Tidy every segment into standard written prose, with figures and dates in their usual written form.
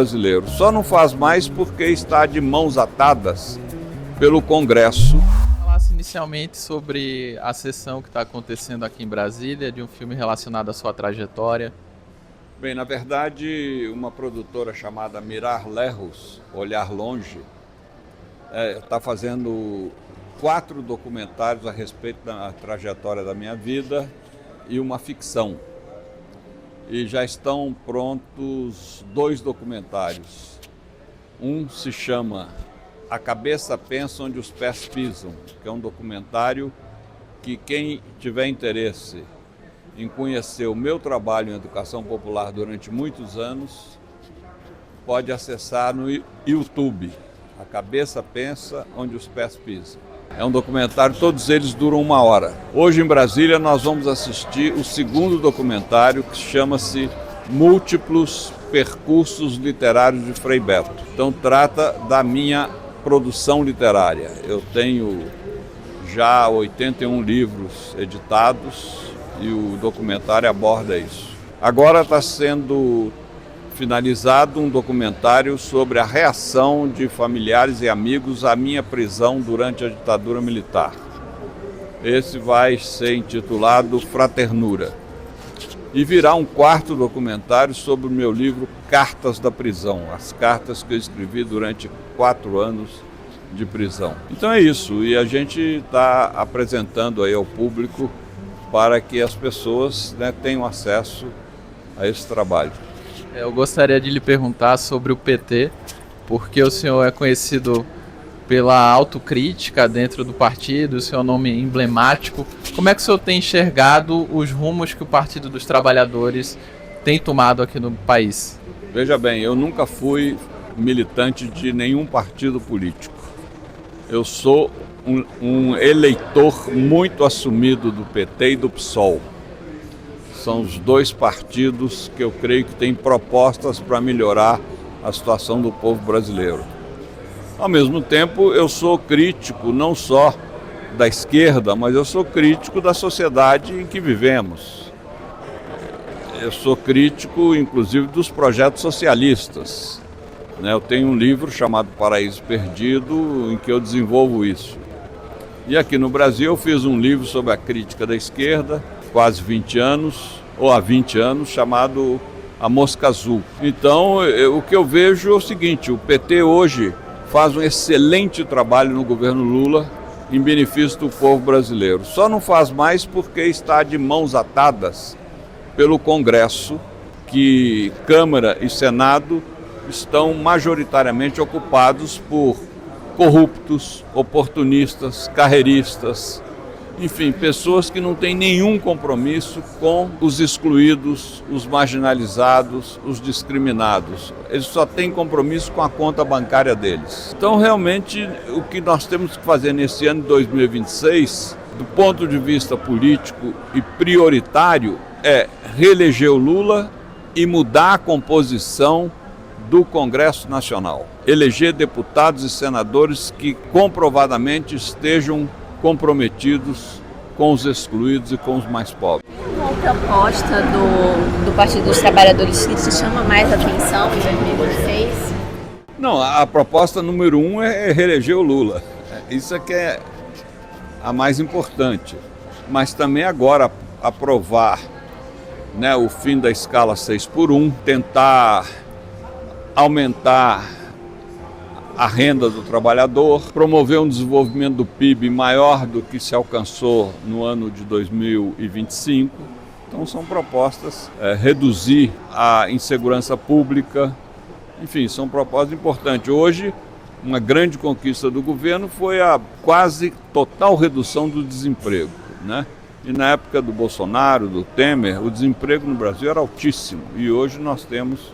Brasileiro. Só não faz mais porque está de mãos atadas pelo Congresso. Falasse inicialmente sobre a sessão que está acontecendo aqui em Brasília, de um filme relacionado à sua trajetória. Bem, na verdade, uma produtora chamada Mirar Lerros, Olhar Longe, está fazendo 4 documentários a respeito da trajetória da minha vida e uma ficção. E já estão prontos 2 documentários. Um se chama A Cabeça Pensa Onde os Pés Pisam, que é um documentário que quem tiver interesse em conhecer o meu trabalho em educação popular durante muitos anos pode acessar no YouTube. A Cabeça Pensa Onde os Pés Pisam. É um documentário, todos eles duram 1 hora. Hoje em Brasília nós vamos assistir o segundo documentário, que chama-se Múltiplos Percursos Literários de Frei Beto. Então trata da minha produção literária. Eu tenho já 81 livros editados e o documentário aborda isso. Agora está sendo finalizado um documentário sobre a reação de familiares e amigos à minha prisão durante a ditadura militar. Esse vai ser intitulado Fraternura. E virá um 4º documentário sobre o meu livro Cartas da Prisão, as cartas que eu escrevi durante 4 anos de prisão. Então é isso, e a gente está apresentando aí ao público para que as pessoas, tenham acesso a esse trabalho. Eu gostaria de lhe perguntar sobre o PT, porque o senhor é conhecido pela autocrítica dentro do partido, o seu nome emblemático. Como é que o senhor tem enxergado os rumos que o Partido dos Trabalhadores tem tomado aqui no país? Veja bem, eu nunca fui militante de nenhum partido político. Eu sou um eleitor muito assumido do PT e do PSOL. São os 2 partidos que eu creio que têm propostas para melhorar a situação do povo brasileiro. Ao mesmo tempo, eu sou crítico não só da esquerda, mas eu sou crítico da sociedade em que vivemos. Eu sou crítico, inclusive, dos projetos socialistas. Eu tenho um livro chamado Paraíso Perdido, em que eu desenvolvo isso. E aqui no Brasil eu fiz um livro sobre a crítica da esquerda, quase 20 anos, ou há 20 anos, chamado A Mosca Azul. Então, o que eu vejo é o seguinte, o PT hoje faz um excelente trabalho no governo Lula em benefício do povo brasileiro. Só não faz mais porque está de mãos atadas pelo Congresso, que Câmara e Senado estão majoritariamente ocupados por corruptos, oportunistas, carreiristas, enfim, pessoas que não têm nenhum compromisso com os excluídos, os marginalizados, os discriminados. Eles só têm compromisso com a conta bancária deles. Então, realmente, o que nós temos que fazer nesse ano de 2026, do ponto de vista político e prioritário, é reeleger o Lula e mudar a composição do Congresso Nacional. Eleger deputados e senadores que comprovadamente estejam comprometidos com os excluídos e com os mais pobres. Uma proposta do Partido dos Trabalhadores que te chama mais atenção em 2026? Não, a proposta número 1 é reeleger o Lula. Isso é que é a mais importante. Mas também agora aprovar, o fim da escala 6x1, tentar aumentar a renda do trabalhador, promover um desenvolvimento do PIB maior do que se alcançou no ano de 2025. Então são propostas, reduzir a insegurança pública, enfim, são propostas importantes. Hoje, uma grande conquista do governo foi a quase total redução do desemprego, E na época do Bolsonaro, do Temer, o desemprego no Brasil era altíssimo e hoje nós temos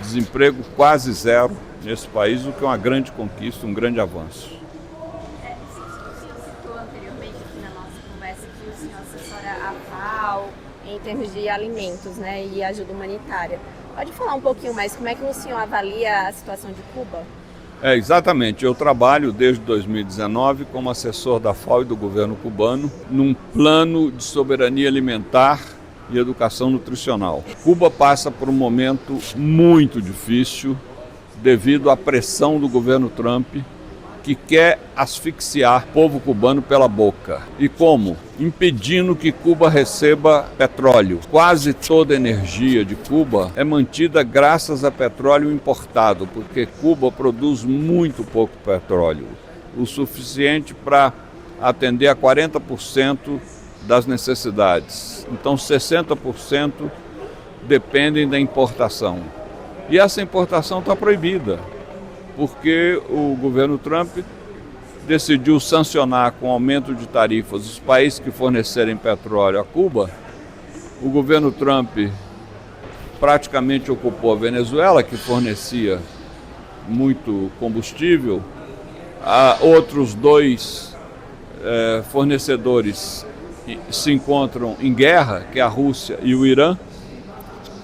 desemprego quase zero nesse país, o que é uma grande conquista, um grande avanço. O senhor citou anteriormente aqui na nossa conversa que o senhor assessora a FAO em termos de alimentos, e ajuda humanitária. Pode falar um pouquinho mais como é que o senhor avalia a situação de Cuba? Exatamente, eu trabalho desde 2019 como assessor da FAO e do governo cubano num plano de soberania alimentar e educação nutricional. Cuba passa por um momento muito difícil devido à pressão do governo Trump, que quer asfixiar o povo cubano pela boca. E como? Impedindo que Cuba receba petróleo. Quase toda a energia de Cuba é mantida graças a petróleo importado, porque Cuba produz muito pouco petróleo, o suficiente para atender a 40% das necessidades. Então 60% dependem da importação. E essa importação está proibida, porque o governo Trump decidiu sancionar com aumento de tarifas os países que fornecerem petróleo a Cuba. O governo Trump praticamente ocupou a Venezuela, que fornecia muito combustível. Outros dois fornecedores se encontram em guerra, que é a Rússia e o Irã.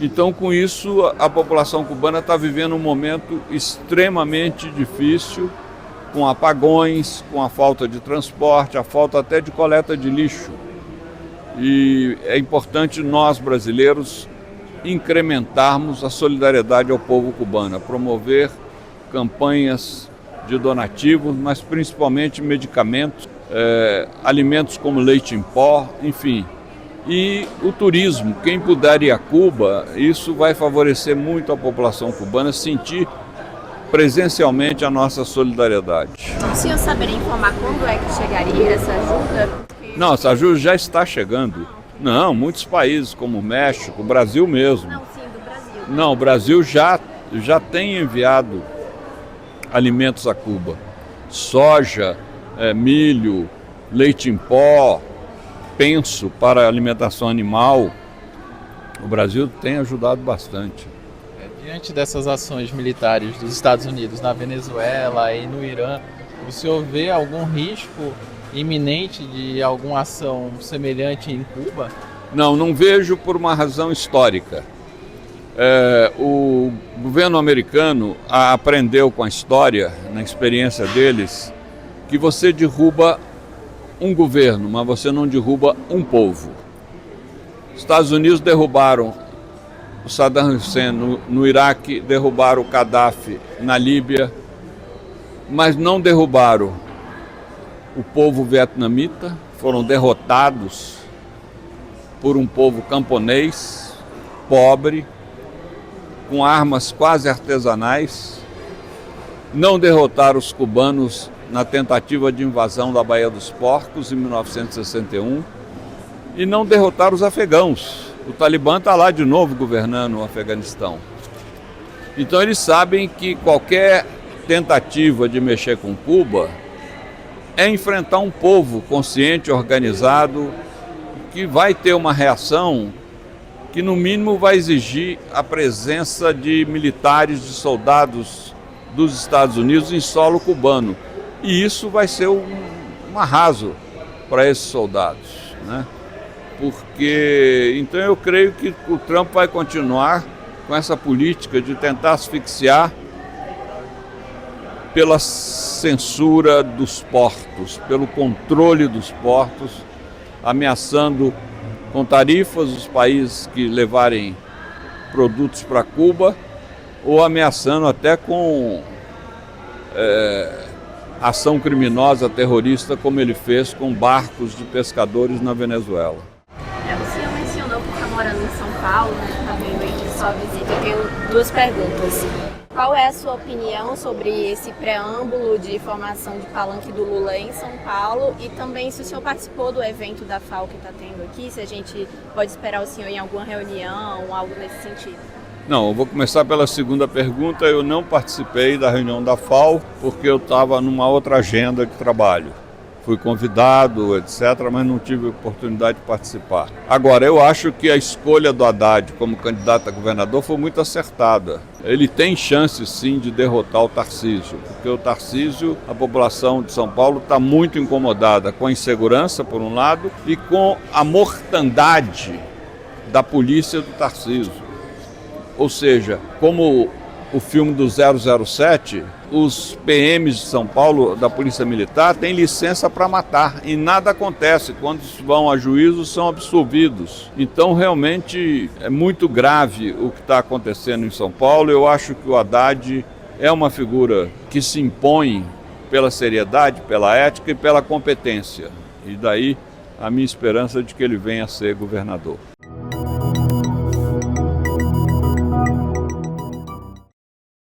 Então, com isso, a população cubana está vivendo um momento extremamente difícil, com apagões, com a falta de transporte, a falta até de coleta de lixo. E é importante nós, brasileiros, incrementarmos a solidariedade ao povo cubano, promover campanhas de donativos, mas principalmente medicamentos, alimentos como leite em pó, enfim. E o turismo, quem puder ir a Cuba, isso vai favorecer muito a população cubana sentir presencialmente a nossa solidariedade. O senhor saberia informar quando é que chegaria essa ajuda? Não, essa ajuda já está chegando. Não, muitos países como o México, o Brasil mesmo. Não, sim, do Brasil. Não, o Brasil já tem enviado alimentos a Cuba. Soja, milho, leite em pó, penso para alimentação animal. O Brasil tem ajudado bastante. Diante dessas ações militares dos Estados Unidos na Venezuela e no Irã, o senhor vê algum risco iminente de alguma ação semelhante em Cuba? Não vejo por uma razão histórica. O governo americano aprendeu com a história, na experiência deles, que você derruba um governo, mas você não derruba um povo. Os Estados Unidos derrubaram o Saddam Hussein no Iraque, derrubaram o Gaddafi na Líbia, mas não derrubaram o povo vietnamita, foram derrotados por um povo camponês, pobre, com armas quase artesanais. Não derrotaram os cubanos na tentativa de invasão da Baía dos Porcos, em 1961, e não derrotaram os afegãos. O Talibã está lá de novo governando o Afeganistão. Então eles sabem que qualquer tentativa de mexer com Cuba é enfrentar um povo consciente, organizado, que vai ter uma reação que no mínimo vai exigir a presença de militares, de soldados dos Estados Unidos em solo cubano. E isso vai ser um arraso para esses soldados, né? Porque, então eu creio que o Trump vai continuar com essa política de tentar asfixiar pela censura dos portos, pelo controle dos portos, ameaçando com tarifas os países que levarem produtos para Cuba, ou ameaçando até com ação criminosa terrorista, como ele fez com barcos de pescadores na Venezuela. O senhor mencionou que está morando em São Paulo, né? Está vindo aí de sua visita. Eu tenho duas perguntas. Qual é a sua opinião sobre esse preâmbulo de formação de palanque do Lula em São Paulo? E também se o senhor participou do evento da FAO que está tendo aqui, se a gente pode esperar o senhor em alguma reunião, algo nesse sentido? Não, eu vou começar pela segunda pergunta. Eu não participei da reunião da FAO porque eu estava numa outra agenda de trabalho. Fui convidado, etc., mas não tive oportunidade de participar. Agora, eu acho que a escolha do Haddad como candidato a governador foi muito acertada. Ele tem chance, sim, de derrotar o Tarcísio, porque o Tarcísio, a população de São Paulo está muito incomodada com a insegurança, por um lado, e com a mortandade da polícia do Tarcísio. Ou seja, como o filme do 007, os PMs de São Paulo, da Polícia Militar, têm licença para matar e nada acontece. Quando vão a juízo, são absolvidos. Então, realmente, é muito grave o que está acontecendo em São Paulo. Eu acho que o Haddad é uma figura que se impõe pela seriedade, pela ética e pela competência. E daí a minha esperança de que ele venha a ser governador.